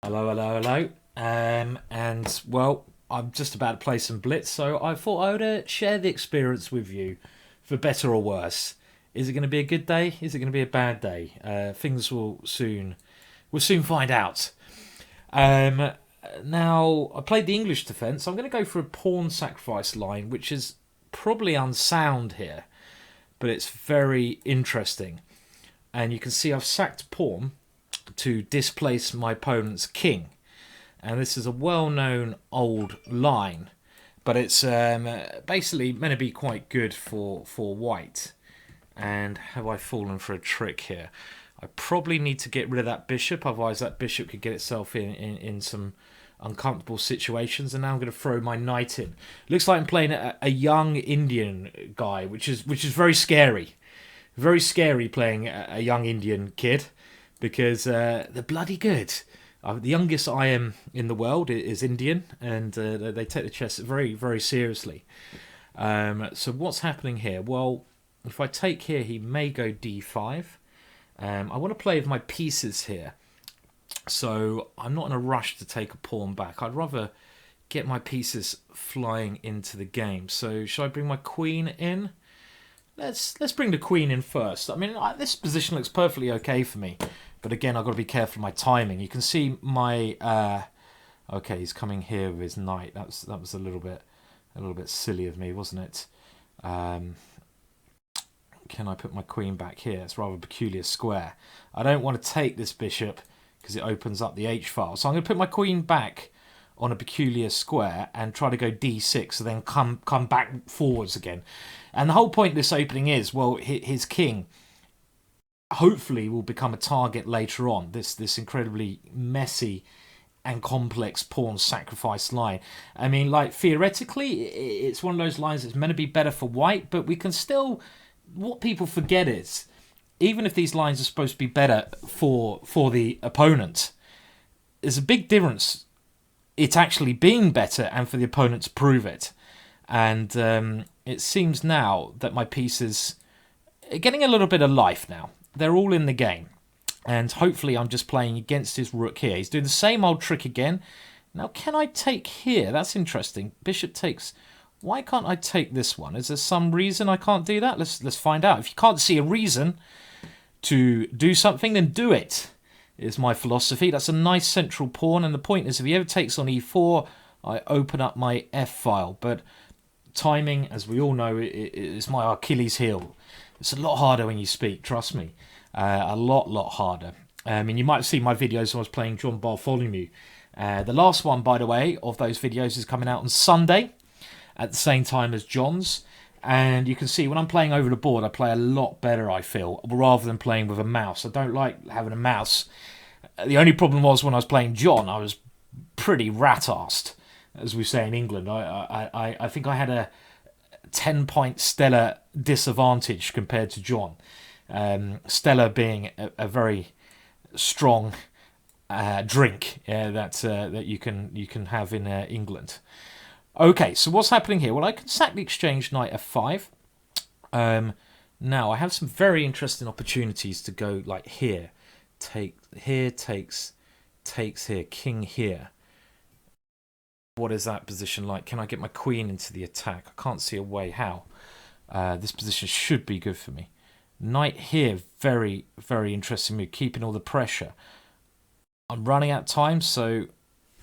Hello, hello, hello. And well, I'm just about to play some blitz, so I thought I would share the experience with you, for better or worse. Is it going to be a good day? Is it going to be a bad day? Things we'll soon find out. Um, Now I played the English defence. I'm going to go for a pawn sacrifice line, which is probably unsound here, but it's very interesting. And you can see I've sacked pawn to displace my opponent's king. And this is a well-known old line, but it's basically meant to be quite good for white. And have I fallen for a trick here? I probably need to get rid of that bishop, otherwise that bishop could get itself in some uncomfortable situations. And now I'm going to throw my knight in. Looks like I'm playing a young Indian guy, which is very scary. Very scary playing a young Indian kid, because they're bloody good. The youngest I am in the world is Indian, and they take the chess very, very seriously. So what's happening here? Well, if I take here, he may go d5. I want to play with my pieces here, so I'm not in a rush to take a pawn back. I'd rather get my pieces flying into the game. So should I bring my queen in? Let's bring the queen in first. I mean, this position looks perfectly okay for me, but again, I've got to be careful of my timing. You can see my okay, he's coming here with his knight. That was a little bit silly of me, wasn't it? Can I put my queen back here? It's rather a peculiar square. I don't want to take this bishop because it opens up the h file. So I'm going to put my queen back on a peculiar square and try to go d6, and then come back forwards again. And the whole point of this opening is, well, his king hopefully will become a target later on. This incredibly messy and complex pawn sacrifice line. I mean, like, theoretically, it's one of those lines that's meant to be better for white, but we can still... What people forget is, even if these lines are supposed to be better for the opponent, there's a big difference it actually being better and for the opponent to prove it. And it seems now that my pieces are getting a little bit of life now. They're all in the game. And hopefully I'm just playing against his rook here. He's doing the same old trick again. Now, can I take here? That's interesting. Bishop takes... Why can't I take this one? Is there some reason I can't do that? Let's find out. If you can't see a reason to do something, then do it, is my philosophy. That's a nice central pawn, and the point is, if he ever takes on e4, I open up my f file. But timing, as we all know, is my Achilles heel. It's a lot harder when you speak, trust me. A lot harder. I mean, you might have seen my videos when I was playing John Bartholomew. The last one, by the way, of those videos is coming out on Sunday at the same time as John's. And you can see when I'm playing over the board, I play a lot better, I feel, rather than playing with a mouse. I don't like having a mouse. The only problem was when I was playing John, I was pretty rat-arsed, as we say in England. I think I had a 10-point stellar disadvantage compared to John. Stellar being a very strong drink that you can have in England. Okay, so what's happening here? Well, I can sack the exchange knight f5. Now, I have some very interesting opportunities to go like here. Take here, takes here, king here. What is that position like? Can I get my queen into the attack? I can't see a way how. This position should be good for me. Knight here, very, very interesting move, keeping all the pressure. I'm running out of time, so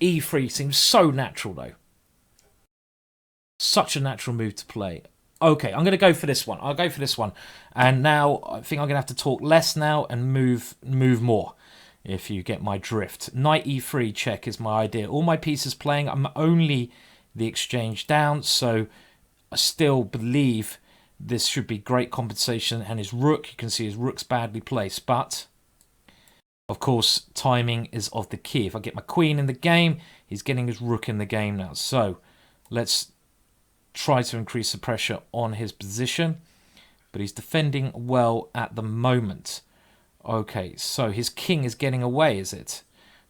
e3 seems so natural, though. Such a natural move to play. Okay, I'm going to go for this one. I'll go for this one. And now I think I'm going to have to talk less now and move more, if you get my drift. Knight e3 check is my idea. All my pieces playing. I'm only the exchange down, so I still believe this should be great compensation. And his rook, you can see his rook's badly placed. But, of course, timing is of the key. If I get my queen in the game, he's getting his rook in the game now. So, let's try to increase the pressure on his position, but he's defending well at the moment. Okay, so his king is getting away, is it?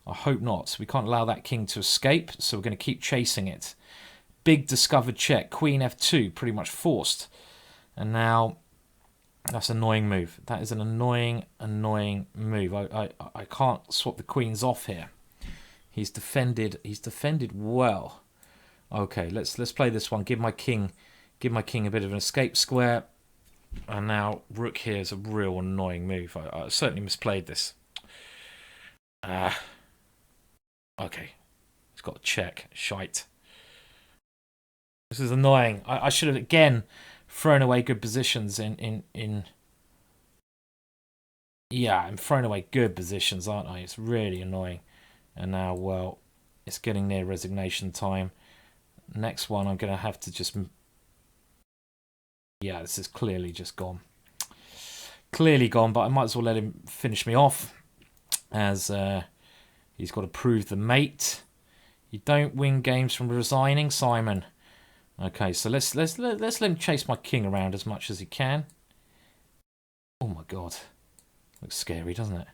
I hope not. We can't allow that king to escape, so we're going to keep chasing it. Big discovered check. Queen f2, pretty much forced. And now, that's an annoying move. That is an annoying move. I can't swap the queens off here. He's defended well. Okay, let's play this one. Give my king a bit of an escape square. And now rook here is a real annoying move. I certainly misplayed this. Okay. It's got a check. Shite. This is annoying. I should have, again, thrown away good positions in... Yeah, I'm throwing away good positions, aren't I? It's really annoying. And now, well, it's getting near resignation time. Next one, I'm going to have to just... Yeah, this is clearly just gone. Clearly gone, but I might as well let him finish me off, as he's got to prove the mate. You don't win games from resigning, Simon. Okay, so let's let him chase my king around as much as he can. Oh my god. Looks scary, doesn't it?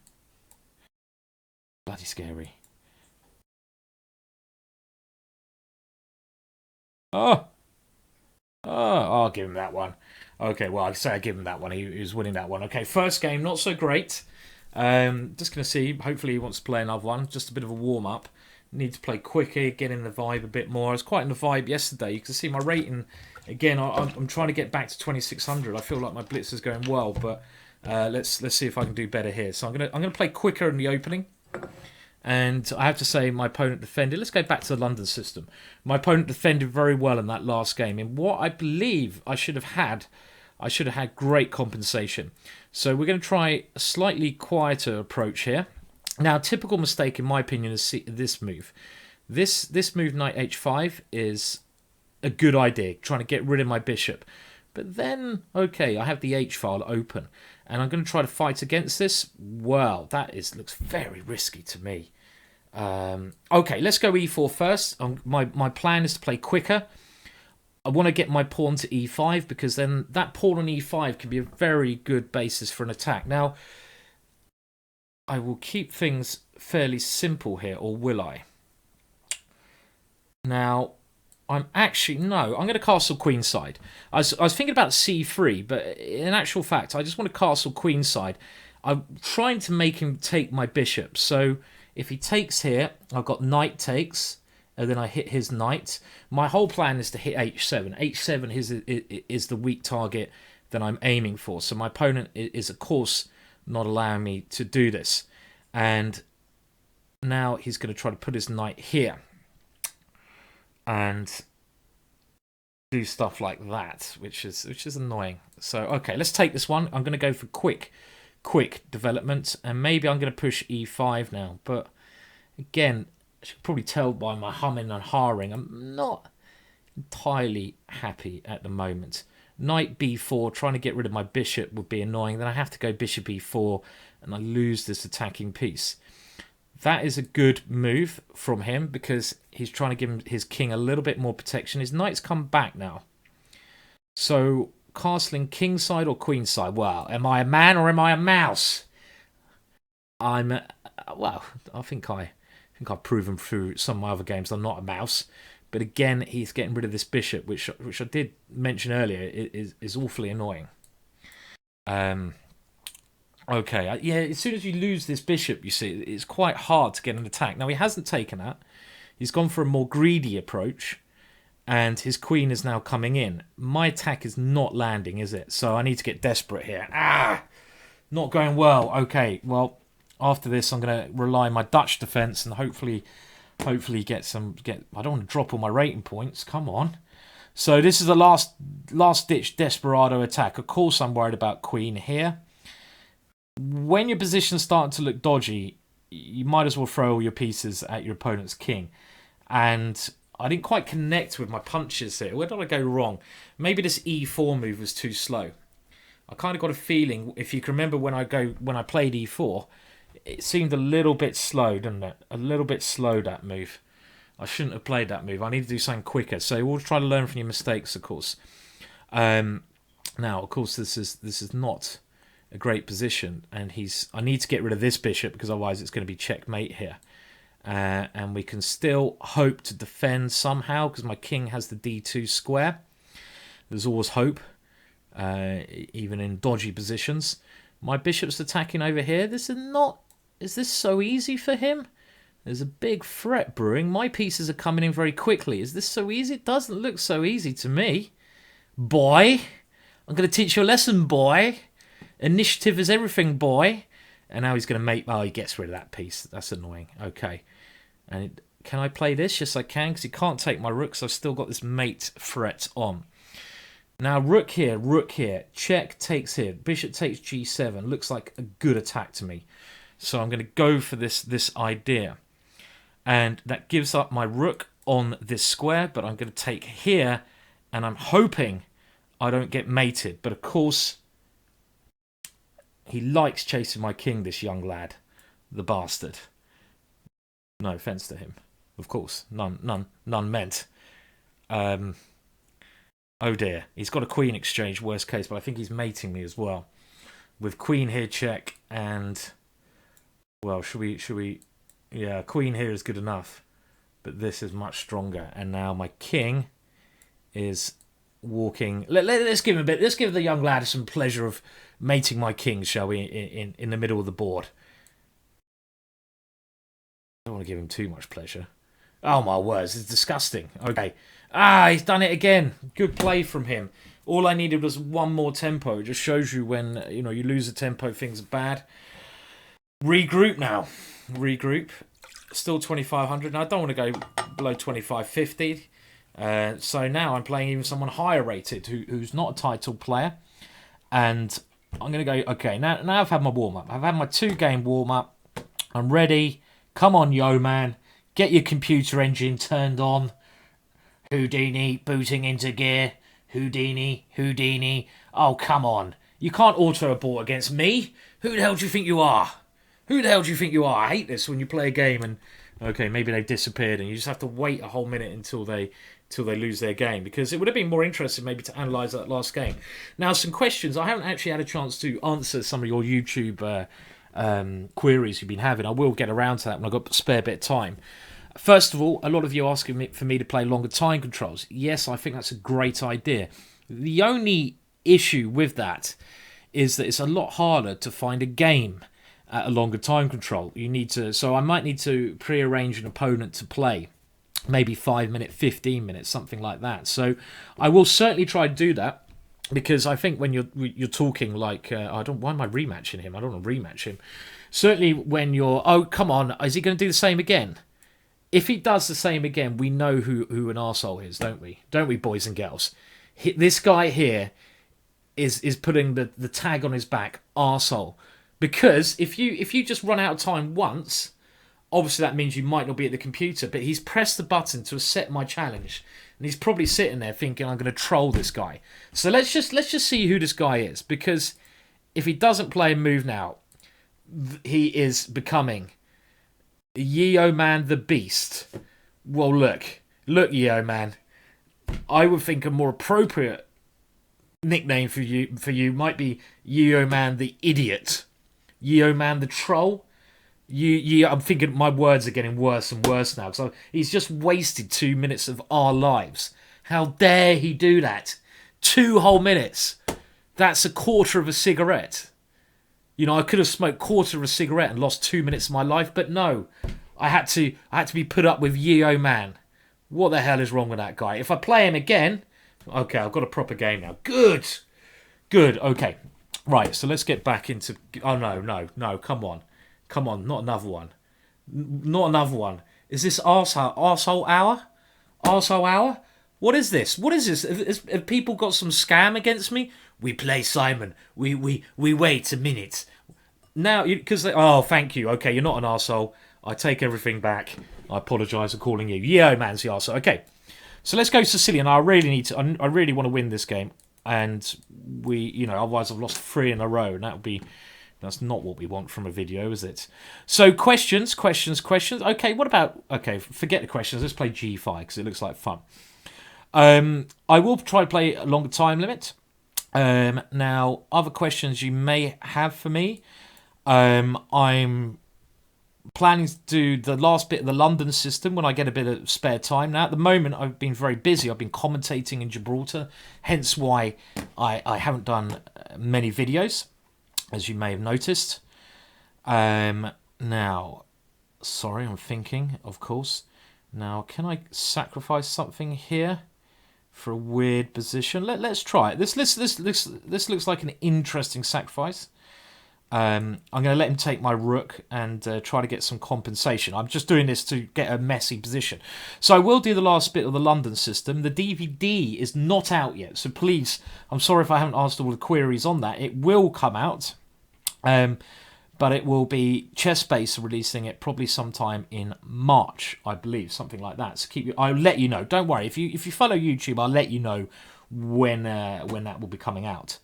Bloody scary. Oh! I'll give him that one. Okay, well, I'd say I give him that one. He was winning that one. Okay, first game, not so great. Just going to see. Hopefully he wants to play another one. Just a bit of a warm-up. Need to play quicker, get in the vibe a bit more. I was quite in the vibe yesterday. You can see my rating. Again, I'm trying to get back to 2600. I feel like my blitz is going well, but let's see if I can do better here. So I'm gonna play quicker in the opening. And I have to say, my opponent defended. Let's go back to the London system. My opponent defended very well in that last game. In what I believe I should have had great compensation. So we're going to try a slightly quieter approach here. Now, a typical mistake, in my opinion, is this move. This move, knight h5, is a good idea, trying to get rid of my bishop. But then, okay, I have the h-file open, and I'm going to try to fight against this. Well, looks very risky to me. Okay, let's go e4 first. My plan is to play quicker. I want to get my pawn to e5, because then that pawn on e5 can be a very good basis for an attack. Now, I will keep things fairly simple here, or will I? Now, I'm going to castle queenside. I was thinking about c3, but in actual fact, I just want to castle queenside. I'm trying to make him take my bishop. So if he takes here, I've got knight takes, and then I hit his knight. My whole plan is to hit h7. h7 is the weak target that I'm aiming for. So my opponent is, of course, not allowing me to do this. And now he's going to try to put his knight here and do stuff like that, which is annoying. So okay, let's take this one. I'm going to go for quick development, and maybe I'm going to push e5 now. But again, as you can probably tell by my humming and hawing, I'm not entirely happy at the moment. Knight b4, trying to get rid of my bishop would be annoying. Then I have to go bishop e4, and I lose this attacking piece. That is a good move from him, because he's trying to give his king a little bit more protection. His knight's come back now. So, castling kingside or queenside? Well, am I a man or am I a mouse? Well, I think I've proven through some of my other games I'm not a mouse. But again, he's getting rid of this bishop, which I did mention earlier is awfully annoying. Okay, yeah, as soon as you lose this bishop, you see, it's quite hard to get an attack. Now, he hasn't taken that. He's gone for a more greedy approach, and his queen is now coming in. My attack is not landing, is it? So I need to get desperate here. Not going well. Okay, well, after this, I'm going to rely on my Dutch defense and hopefully get. I don't want to drop all my rating points. Come on. So this is the last-ditch desperado attack. Of course, I'm worried about queen here. When your position's starting to look dodgy, you might as well throw all your pieces at your opponent's king. And I didn't quite connect with my punches here. Where did I go wrong? Maybe this e4 move was too slow. I kind of got a feeling, if you can remember when I played e4, it seemed a little bit slow, didn't it? A little bit slow, that move. I shouldn't have played that move. I need to do something quicker. So we'll try to learn from your mistakes, of course. Now, of course, this is not a great position, and I need to get rid of this bishop, because otherwise it's going to be checkmate here. And we can still hope to defend somehow, because my king has the d2 square. There's always hope, even in dodgy positions. My bishop's attacking over here. Is this so easy for him? There's a big threat brewing. My pieces are coming in very quickly. Is this so easy? It doesn't look so easy to me. Boy, I'm going to teach you a lesson, boy. Initiative is everything, boy. And now he's going to make... Oh, he gets rid of that piece. That's annoying. Okay. And can I play this? Yes, I can, because he can't take my rook, so I've still got this mate threat on. Now, rook here. Check takes here. Bishop takes g7. Looks like a good attack to me. So I'm going to go for this idea. And that gives up my rook on this square, but I'm going to take here, and I'm hoping I don't get mated. But of course, he likes chasing my king, this young lad. The bastard. No offence to him. Of course. None meant. Oh dear. He's got a queen exchange, worst case, but I think he's mating me as well. With queen here, check, and... Well, should we... Yeah, queen here is good enough. But this is much stronger. And now my king is walking... Let's give him a bit... Let's give the young lad some pleasure of mating my king, shall we, in the middle of the board. I don't want to give him too much pleasure. Oh my words, it's disgusting. Okay. He's done it again. Good play from him. All I needed was one more tempo. It just shows you when, you lose a tempo, things are bad. Regroup now. Regroup. Still 2,500. Now, I don't want to go below 2,550. So now I'm playing even someone higher rated who's not a title player. And I'm going to go, okay, now I've had my warm-up. I've had my 2-game warm-up. I'm ready. Come on, yo, man. Get your computer engine turned on. Houdini, booting into gear. Houdini. Oh, come on. You can't auto-abort against me. Who the hell do you think you are? I hate this when you play a game and, okay, maybe they've disappeared and you just have to wait a whole minute until they lose their game, because it would have been more interesting maybe to analyse that last game. Now, some questions. I haven't actually had a chance to answer some of your YouTube queries you've been having. I will get around to that when I've got a spare bit of time. First of all, a lot of you asking for me to play longer time controls. Yes, I think that's a great idea. The only issue with that is that it's a lot harder to find a game at a longer time control. So I might need to pre-arrange an opponent to play. Maybe 5 minutes, 15 minutes, something like that. So I will certainly try to do that, because I think when you're talking like why am I rematching him? I don't want to rematch him. Certainly when you're, oh come on, is he going to do the same again? If he does the same again, we know who an arsehole is, don't we? Don't we, boys and girls? This guy here is putting the tag on his back, arsehole. Because if you just run out of time once, obviously that means you might not be at the computer, but he's pressed the button to accept my challenge, and he's probably sitting there thinking I'm going to troll this guy. So let's just see who this guy is, because if he doesn't play a move now, he is becoming Yeo Man the Beast. Well, look, Yeo Man. I would think a more appropriate nickname for you might be Yeo Man the Idiot, Yeo Man the Troll. I'm thinking my words are getting worse and worse now, because he's just wasted 2 minutes of our lives. How dare he do that? 2 whole minutes. That's a quarter of a cigarette. I could have smoked a quarter of a cigarette and lost 2 minutes of my life, but no. I had to be put up with Yeo Man. What the hell is wrong with that guy? If I play him again... Okay, I've got a proper game now. Good. Okay. Right, so let's get back into... Oh, no, come on. Not another one. Is this arsehole hour? Arsehole hour? What is this? Have people got some scam against me? We play Simon. We wait a minute. Now, because... Oh, thank you. Okay, you're not an arsehole. I take everything back. I apologise for calling you. Yeah, man's the arsehole. Okay, so let's go Sicilian. I really want to win this game. And otherwise I've lost 3 in a row. And that's not what we want from a video, is it? So questions. Okay, what about... Okay, forget the questions. Let's play G5, because it looks like fun. I will try to play a longer time limit. Now, other questions you may have for me. I'm planning to do the last bit of the London system when I get a bit of spare time. Now, at the moment, I've been very busy. I've been commentating in Gibraltar, hence why I haven't done many videos, as you may have noticed. Now, Sorry, I'm thinking, of course. Now, can I sacrifice something here for a weird position? Let's try it. This looks like an interesting sacrifice. I'm going to let him take my rook and try to get some compensation. I'm just doing this to get a messy position. So I will do the last bit of the London system. The DVD is not out yet, so please, I'm sorry if I haven't answered all the queries on that. It will come out, but it will be Chessbase releasing it probably sometime in March, I believe, something like that. So I'll let you know. Don't worry, if you follow YouTube, I'll let you know when that will be coming out.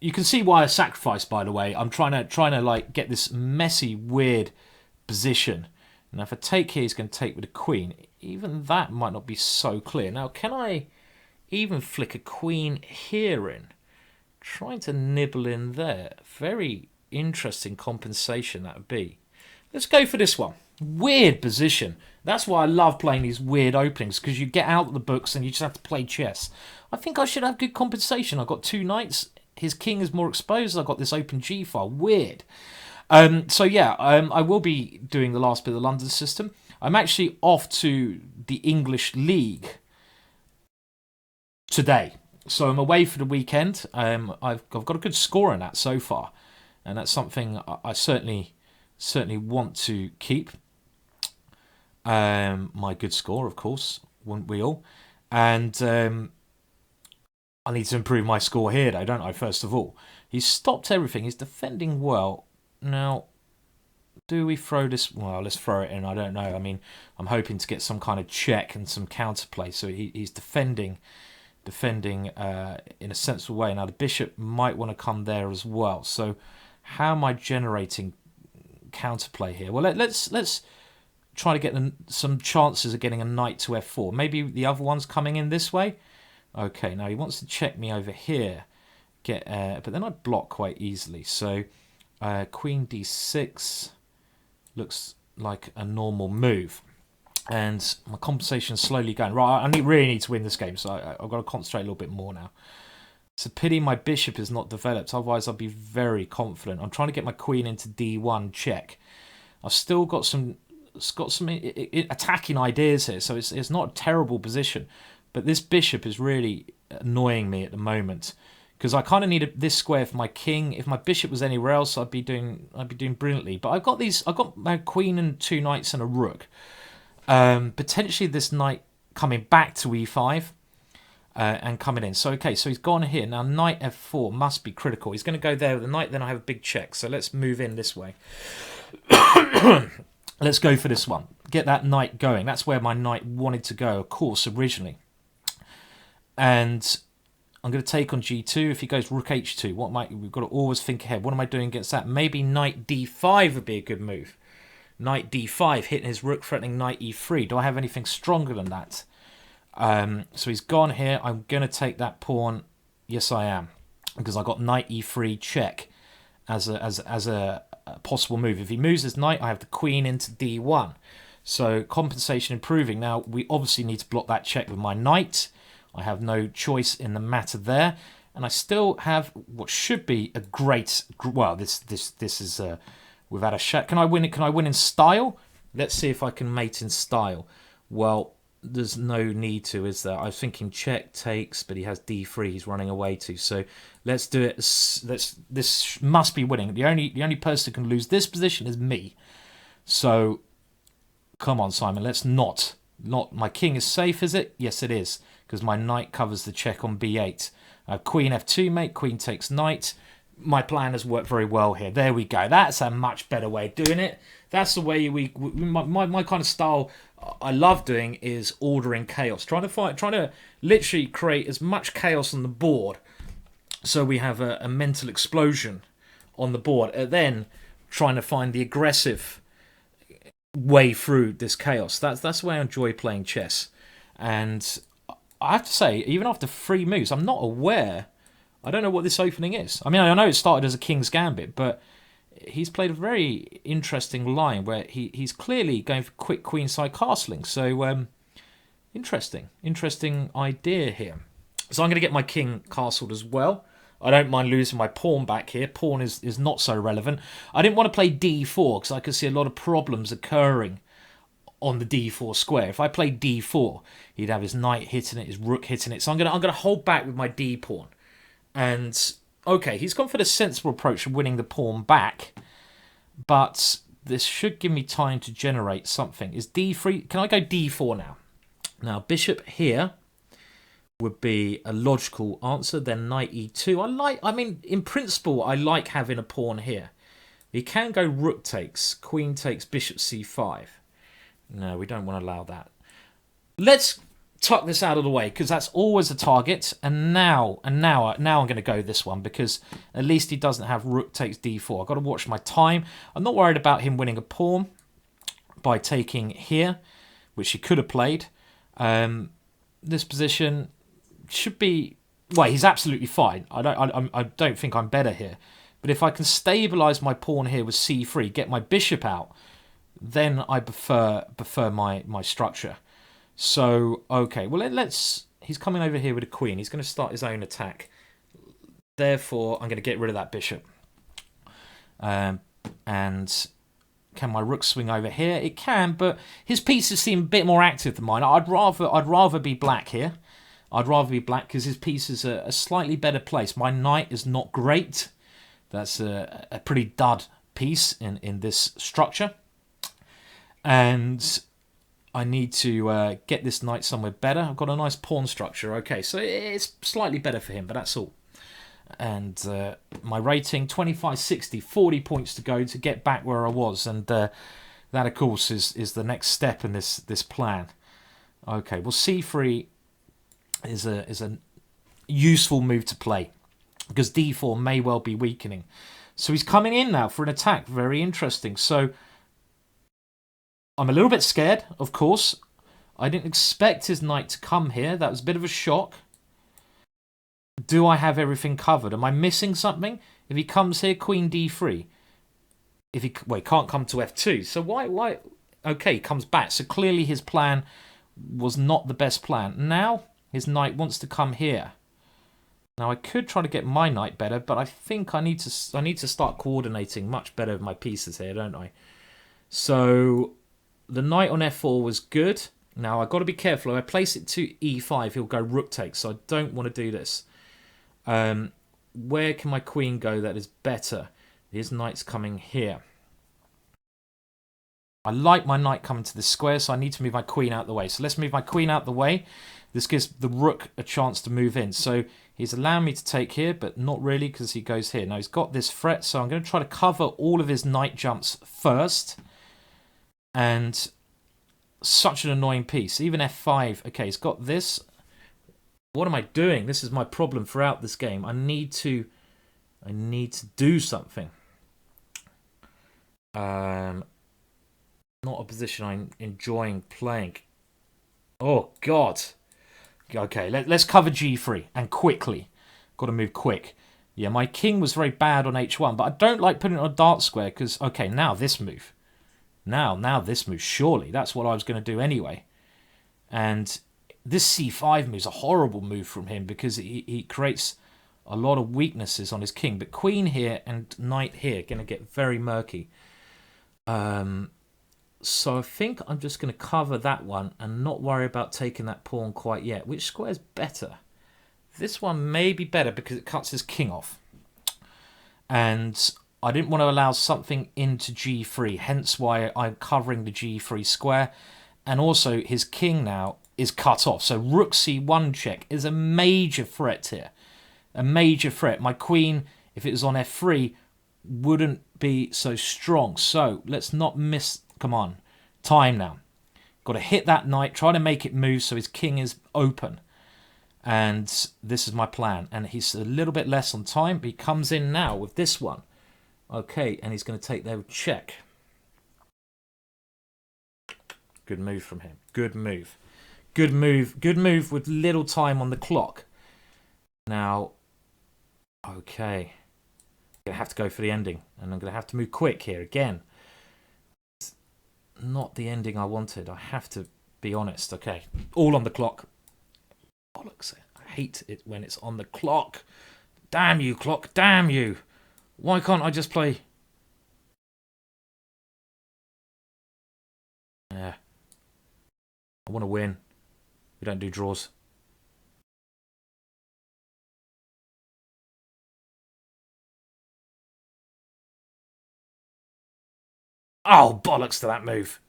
You can see why I sacrificed, by the way. I'm trying to like get this messy, weird position. Now, if I take here, he's going to take with a queen. Even that might not be so clear. Now, can I even flick a queen here in? Trying to nibble in there. Very interesting compensation that would be. Let's go for this one. Weird position. That's why I love playing these weird openings, because you get out of the books and you just have to play chess. I think I should have good compensation. I've got 2 knights. His king is more exposed. I've got this open G file. Weird. So yeah, I will be doing the last bit of the London system. I'm actually off to the English League today. So I'm away for the weekend. I've got a good score in that so far. And that's something I certainly want to keep. My good score, of course. Wouldn't we all? And I need to improve my score here, though, don't I, first of all? He's stopped everything. He's defending well. Now, do we throw this? Well, let's throw it in. I don't know. I mean, I'm hoping to get some kind of check and some counterplay. So he's defending in a sensible way. Now, the bishop might want to come there as well. So how am I generating counterplay here? Well, let's try to get some chances of getting a knight to f4. Maybe the other one's coming in this way. Okay, now he wants to check me over here, but then I block quite easily. So queen d6 looks like a normal move, and my compensation's slowly going. Right, I really need to win this game, so I've got to concentrate a little bit more now. It's a pity my bishop is not developed, otherwise I'd be very confident. I'm trying to get my queen into d1 check. I've still got some attacking ideas here, so it's not a terrible position. But this bishop is really annoying me at the moment, because I kind of need this square for my king. If my bishop was anywhere else, I'd be doing brilliantly. But I've got my queen and 2 knights and a rook. Potentially this knight coming back to e5 and coming in. So okay, so he's gone here now. Knight f4 must be critical. He's going to go there with the knight. Then I have a big check. So let's move in this way. Let's go for this one. Get that knight going. That's where my knight wanted to go, of course, originally. And I'm going to take on g2. If he goes rook h2, we've got to always think ahead. What am I doing against that? Maybe knight d5 would be a good move. Knight d5, hitting his rook, threatening knight e3. Do I have anything stronger than that? So he's gone here. I'm going to take that pawn. Yes, I am, because I got knight e3 check as a possible move. If he moves his knight, I have the queen into d1. So compensation improving. Now we obviously need to block that check with my knight. I have no choice in the matter there, and I still have what should be a great. Well, this is without a shot. Can I win it? Can I win in style? Let's see if I can mate in style. Well, there's no need to, is there? I was thinking check takes, but he has d3. He's running away to. So let's do it. This must be winning. The only person who can lose this position is me. So come on, Simon. Let's not. My king is safe, is it? Yes, it is, because my knight covers the check on b8. Queen f2, mate. Queen takes knight. My plan has worked very well here. There we go. That's a much better way of doing it. That's the way my kind of style I love doing is ordering chaos. Trying to literally create as much chaos on the board so we have a mental explosion on the board. And then trying to find the aggressive way through this chaos. That's the way I enjoy playing chess. And I have to say, even after 3 moves, I'm not aware. I don't know what this opening is. I mean, I know it started as a King's Gambit, but he's played a very interesting line where he's clearly going for quick queenside castling. So interesting idea here. So I'm going to get my king castled as well. I don't mind losing my pawn back here. Pawn is not so relevant. I didn't want to play d4 because I could see a lot of problems occurring on the d4 square. If I played d4, he'd have his knight hitting it, his rook hitting it. So I'm gonna hold back with my d pawn. And okay, he's gone for the sensible approach of winning the pawn back, but this should give me time to generate something. Is d3? Can I go d4 now? Now bishop here would be a logical answer. Then knight e2. I mean, in principle, I like having a pawn here. He can go rook takes, queen takes, bishop c5. No, we don't want to allow that. Let's tuck this out of the way because that's always a target. And now I'm going to go this one because at least he doesn't have rook takes d4. I've got to watch my time. I'm not worried about him winning a pawn by taking here, which he could have played. This position should be... Well, he's absolutely fine. I don't think I'm better here. But if I can stabilise my pawn here with c3, get my bishop out, then I prefer my structure. So, okay, well, he's coming over here with a queen. He's going to start his own attack. Therefore, I'm going to get rid of that bishop. And can my rook swing over here? It can, but his pieces seem a bit more active than mine. I'd rather be black here. I'd rather be black because his pieces are a slightly better place. My knight is not great. That's a pretty dud piece in this structure. And I need to get this knight somewhere better. I've got a nice pawn structure. Okay, so it's slightly better for him, but that's all. And my rating, 25-60, 40 points to go to get back where I was. And that, of course, is the next step in this plan. Okay, well, c3 is a useful move to play because d4 may well be weakening. So he's coming in now for an attack. Very interesting. So I'm a little bit scared, of course. I didn't expect his knight to come here. That was a bit of a shock. Do I have everything covered? Am I missing something? If he comes here, queen d3. If he can't come to f2. So why? Okay, he comes back. So clearly his plan was not the best plan. Now his knight wants to come here. Now I could try to get my knight better, but I think I need to start coordinating much better with my pieces here, don't I? So the knight on f4 was good. Now I've got to be careful. If I place it to e5, he'll go rook takes. So I don't want to do this. Where can my queen go that is better? His knight's coming here. I like my knight coming to this square, so I need to move my queen out the way. So let's move my queen out the way. This gives the rook a chance to move in. So he's allowing me to take here, but not really because he goes here. Now he's got this threat, so I'm going to try to cover all of his knight jumps first. And such an annoying piece. Even f5. Okay, he's got this. What am I doing? This is my problem throughout this game. I need to do something. Not a position I'm enjoying playing. Oh God. Okay, let's cover g3 and quickly. Got to move quick. Yeah, my king was very bad on h1, but I don't like putting it on a dark square because okay, now this move. Now this move. Surely that's what I was going to do anyway. And this c5 move is a horrible move from him because he creates a lot of weaknesses on his king. But queen here and knight here going to get very murky. So I think I'm just going to cover that one and not worry about taking that pawn quite yet. Which square is better? This one may be better because it cuts his king off. And I didn't want to allow something into g3, hence why I'm covering the g3 square. And also his king now is cut off. So rook c1 check is a major threat here. A major threat. My queen, if it was on f3, wouldn't be so strong. So let's not miss... Come on. Time now. Got to hit that knight. Try to make it move so his king is open. And this is my plan. And he's a little bit less on time. But he comes in now with this one. Okay, and he's going to take their check. Good move from him. Good move. Good move. Good move with little time on the clock. Now, okay. I'm going to have to go for the ending. And I'm going to have to move quick here again. It's not the ending I wanted. I have to be honest. Okay, all on the clock. Bollocks. I hate it when it's on the clock. Damn you, clock. Damn you. Why can't I just play... Yeah. I want to win. We don't do draws. Oh, bollocks to that move.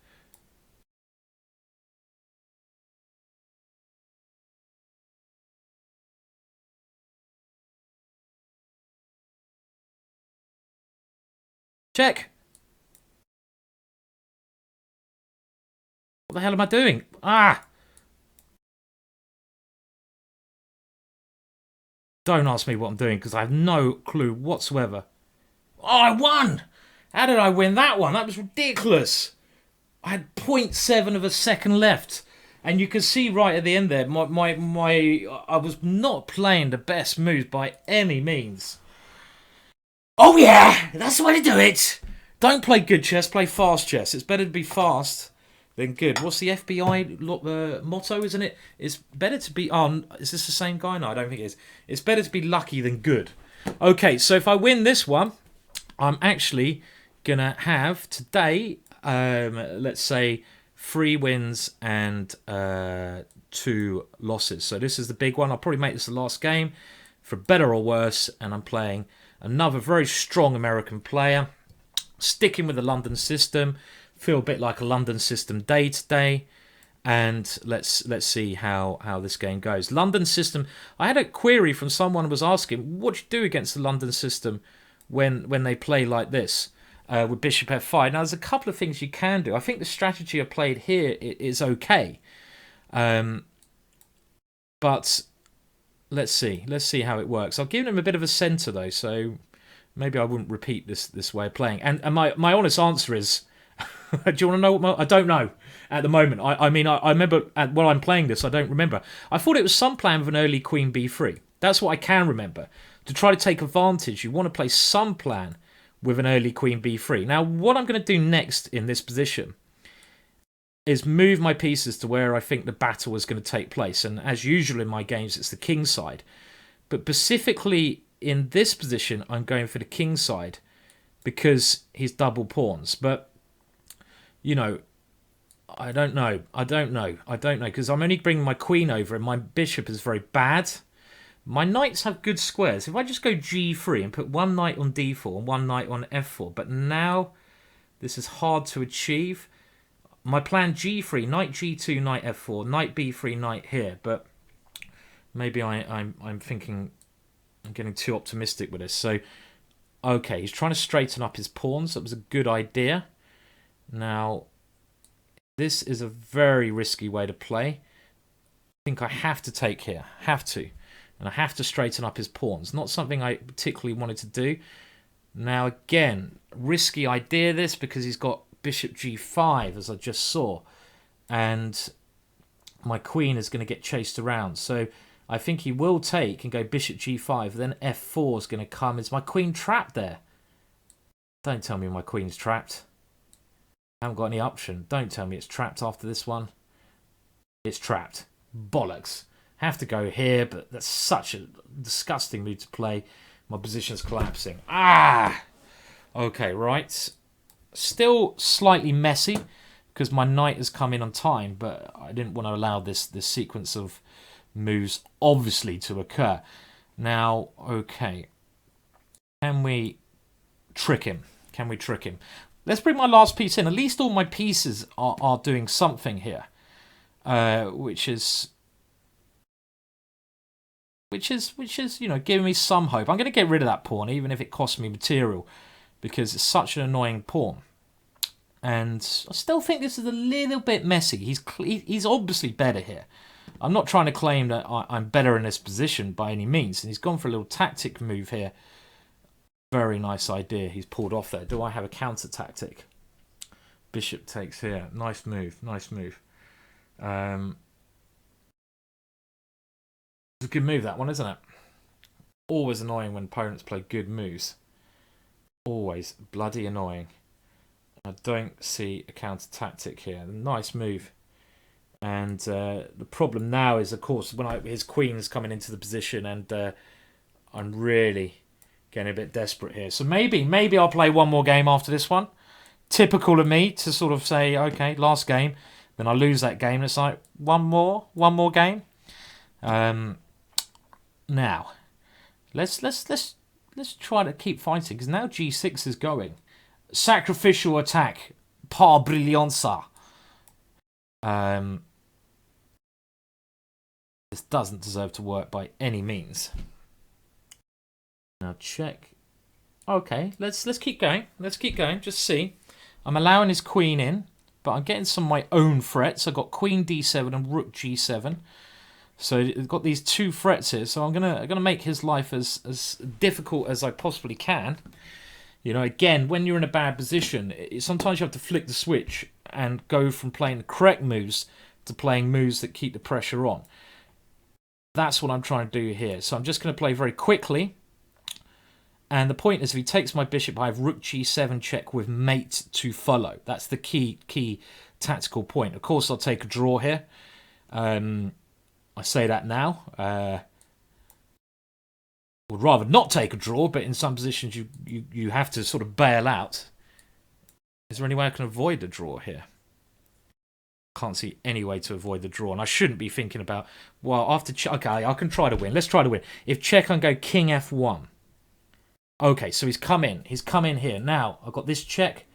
Check. What the hell am I doing? Ah! Don't ask me what I'm doing because I have no clue whatsoever. Oh, I won! How did I win that one? That was ridiculous. I had 0.7 of a second left. And you can see right at the end there, I was not playing the best moves by any means. Oh yeah, that's the way to do it. Don't play good chess, play fast chess. It's better to be fast than good. What's the FBI motto, isn't it? It's better to be... Oh, is this the same guy? No, I don't think it is. It's better to be lucky than good. Okay, so if I win this one, I'm actually going to have today, let's say, 3 wins and 2 losses. So this is the big one. I'll probably make this the last game, for better or worse, and I'm playing another very strong American player, sticking with the London system. Feel a bit like a London system day today, and let's see how this game goes. London system. I had a query from someone who was asking, what do you do against the London system when they play like this with Bishop F5? Now, there's a couple of things you can do. I think the strategy I played here is okay, but let's see how it works. I've given him a bit of a centre though, so maybe I wouldn't repeat this way of playing. And my honest answer is, do you want to know I don't know at the moment. I mean, I remember while I'm playing this, I don't remember. I thought it was some plan with an early queen b3. That's what I can remember. To try to take advantage, you want to play some plan with an early queen b3. Now, what I'm going to do next in this position is move my pieces to where I think the battle is going to take place. And as usual in my games, it's the king side. But specifically in this position, I'm going for the king side because he's double pawns. But, you know, I don't know, because I'm only bringing my queen over and my bishop is very bad. My knights have good squares. If I just go g3 and put one knight on d4 and one knight on f4, but now this is hard to achieve. My plan g3, knight g2, knight f4, knight b3, knight here, but maybe I'm thinking I'm getting too optimistic with this. So, okay, he's trying to straighten up his pawns. That was a good idea. Now, this is a very risky way to play. I think I have to take here. Have to. And I have to straighten up his pawns. Not something I particularly wanted to do. Now, again, risky idea this because he's got bishop g5, as I just saw. And my queen is going to get chased around. So I think he will take and go bishop g5. Then f4 is going to come. Is my queen trapped there? Don't tell me my queen's trapped. I haven't got any option. Don't tell me it's trapped after this one. It's trapped. Bollocks. Have to go here, but that's such a disgusting move to play. My position's collapsing. Ah! Okay, right. Still slightly messy because my knight has come in on time, but I didn't want to allow this sequence of moves obviously to occur. Now, okay. Can we trick him? Can we trick him? Let's bring my last piece in. At least all my pieces are doing something here, which is you know, giving me some hope. I'm going to get rid of that pawn, even if it costs me material, because it's such an annoying pawn. And I still think this is a little bit messy. He's obviously better here. I'm not trying to claim that I'm better in this position by any means. And he's gone for a little tactic move here. Very nice idea he's pulled off there. Do I have a counter tactic? Bishop takes here. Nice move. Nice move. It's a good move, that one, isn't it? Always annoying when opponents play good moves. Always bloody annoying. I don't see a counter tactic here. Nice move. And the problem now is, of course, when his queen is coming into the position, and I'm really getting a bit desperate here. So maybe I'll play one more game after this one. Typical of me to sort of say, okay, last game, then I lose that game. It's like one more game. Now, let's try to keep fighting because now G6 is going. Sacrificial attack, par brillianza. This doesn't deserve to work by any means. Now check. Okay, let's keep going. Let's keep going. Just see. I'm allowing his queen in, but I'm getting some of my own threats. I've got queen d7 and rook g7. So I've got these two threats here. So I'm gonna make his life as difficult as I possibly can. You know, again, when you're in a bad position, sometimes you have to flick the switch and go from playing the correct moves to playing moves that keep the pressure on. That's what I'm trying to do here. So I'm just going to play very quickly. And the point is, if he takes my bishop, I have rook g7 check with mate to follow. That's the key tactical point. Of course, I'll take a draw here. I say that now. Would rather not take a draw, but in some positions you have to sort of bail out. Is there any way I can avoid a draw here? Can't see any way to avoid the draw, and I shouldn't be thinking about, well, after check, okay, I can try to win. Let's try to win. If check, I can go king f1. Okay, so he's come in here. Now, I've got this check.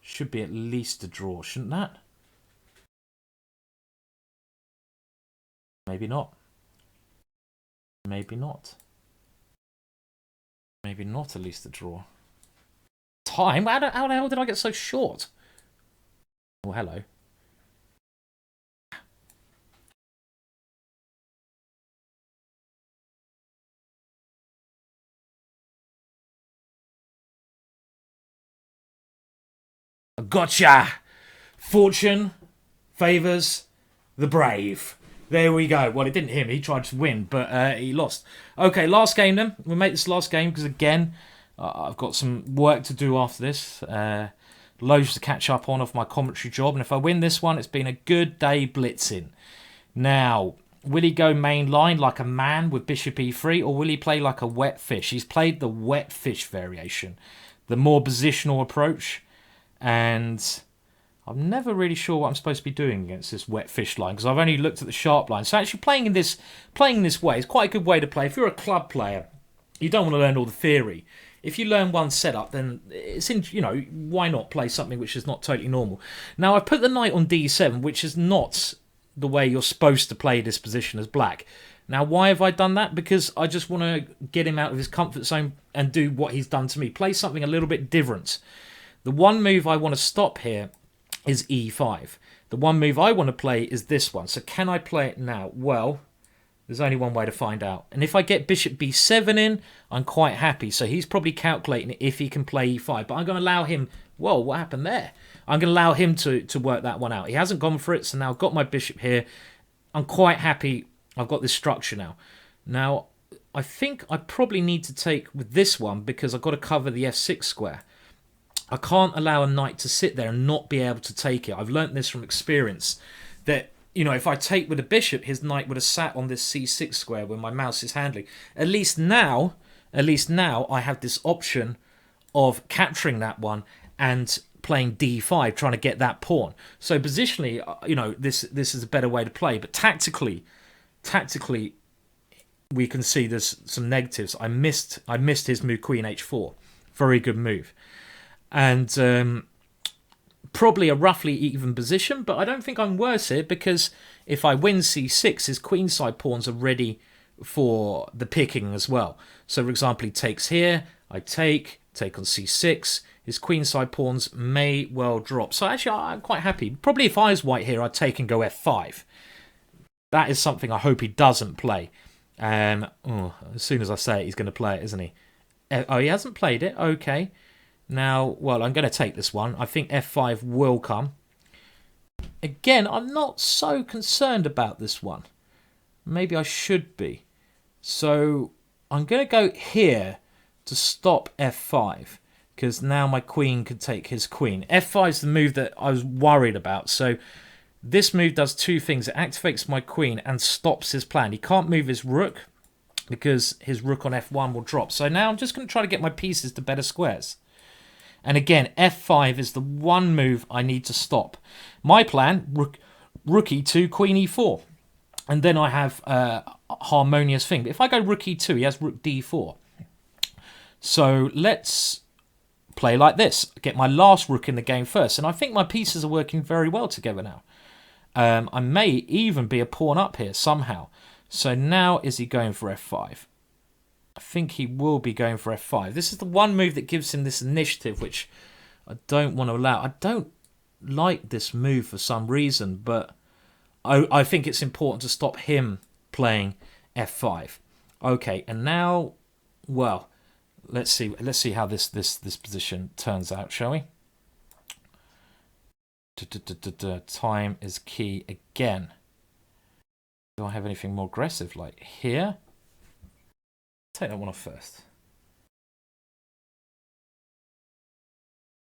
Should be at least a draw, shouldn't that? Maybe not. Maybe not. Maybe not at least a draw. Time? How the hell did I get so short? Oh, hello. Gotcha! Fortune favours the brave. There we go. Well, it didn't hit me. He tried to win, but he lost. Okay, last game then. We'll make this last game because, again, I've got some work to do after this. Loads to catch up on off my commentary job. And if I win this one, it's been a good day blitzing. Now, will he go main line like a man with bishop e3, or will he play like a wet fish? He's played the wet fish variation, the more positional approach. And I'm never really sure what I'm supposed to be doing against this wet fish line because I've only looked at the sharp line. So actually playing this way is quite a good way to play. If you're a club player, you don't want to learn all the theory. If you learn one setup, then it's why not play something which is not totally normal. Now I've put the knight on d7, which is not the way you're supposed to play this position as black. Now why have I done that? Because I just want to get him out of his comfort zone and do what he's done to me. Play something a little bit different. The one move I want to stop here is e5. The one move I want to play is this one. So can I play it now? Well, there's only one way to find out. And if I get bishop b7 in, I'm quite happy. So he's probably calculating if he can play e5. But I'm going to allow him... Whoa, what happened there? I'm going to allow him to work that one out. He hasn't gone for it, so now I've got my bishop here. I'm quite happy I've got this structure now. Now, I think I probably need to take with this one because I've got to cover the f6 square. I can't allow a knight to sit there and not be able to take it. I've learnt this from experience that, if I take with a bishop, his knight would have sat on this c6 square where my mouse is handling. At least now I have this option of capturing that one and playing d5, trying to get that pawn. So positionally, this is a better way to play. But tactically, we can see there's some negatives. I missed his move queen h4. Very good move. And probably a roughly even position, but I don't think I'm worse here because if I win c6, his queenside pawns are ready for the picking as well. So, for example, he takes here, I take on c6, his queenside pawns may well drop. So actually, I'm quite happy. Probably if I was white here, I'd take and go f5. That is something I hope he doesn't play. As soon as I say it, he's going to play it, isn't he? Oh, he hasn't played it. Okay. Now, well, I'm going to take this one. I think f5 will come. Again, I'm not so concerned about this one. Maybe I should be. So I'm going to go here to stop f5 because now my queen could take his queen. f5 is the move that I was worried about. So this move does two things. It activates my queen and stops his plan. He can't move his rook, because his rook on f1 will drop. So now I'm just going to try to get my pieces to better squares. And again, f5 is the one move I need to stop. My plan, rook e2, queen e4. And then I have a harmonious thing. But if I go rook e2, he has rook d4. So let's play like this. Get my last rook in the game first. And I think my pieces are working very well together now. I may even be a pawn up here somehow. So now is he going for f5? I think he will be going for f5. This is the one move that gives him this initiative, which I don't want to allow. I don't like this move for some reason, but I think it's important to stop him playing f5. Okay, and now, well, let's see how this position turns out, shall we? Time is key again. Do I have anything more aggressive like here? Take that one off first.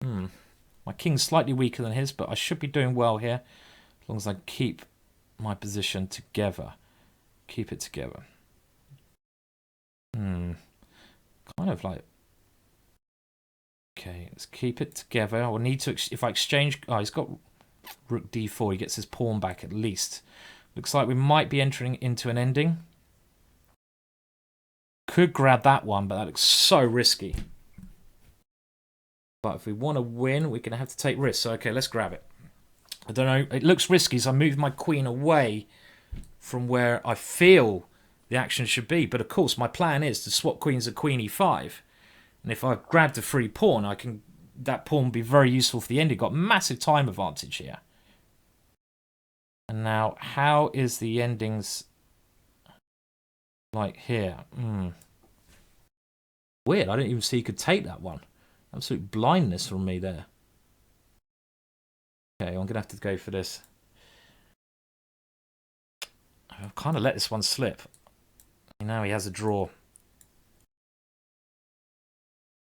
My king's slightly weaker than his, but I should be doing well here as long as I keep my position together. Keep it together. Kind of like... Okay, let's keep it together. I will need to... If I exchange... Oh, he's got rook d4. He gets his pawn back at least. Looks like we might be entering into an ending. Could grab that one, but that looks so risky. But if we want to win, we're going to have to take risks. So, okay, let's grab it. I don't know. It looks risky, so I moved my queen away from where I feel the action should be. But, of course, my plan is to swap queens at queen e5. And if I grabbed a free pawn, that pawn would be very useful for the ending. Got massive time advantage here. And now, how is the endings like here? Weird, I didn't even see he could take that one. Absolute blindness from me there. Okay, I'm going to have to go for this. I've kind of let this one slip. Now he has a draw.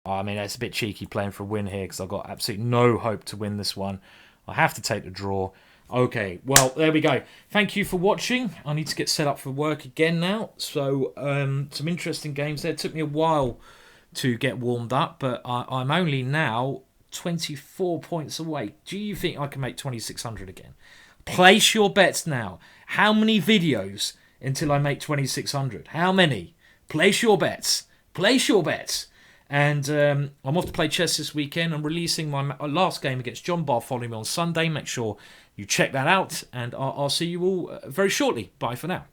I mean, it's a bit cheeky playing for a win here because I've got absolutely no hope to win this one. I have to take the draw. Okay, well, there we go. Thank you for watching. I need to get set up for work again now. So, some interesting games there. It took me a while to get warmed up, but I'm only now 24 points away. Do you think I can make 2,600 again? Place your bets now. How many videos until I make 2,600? How many? Place your bets. Place your bets. And I'm off to play chess this weekend. I'm releasing my last game against John Bartholomew on Sunday. Make sure you check that out. And I'll see you all very shortly. Bye for now.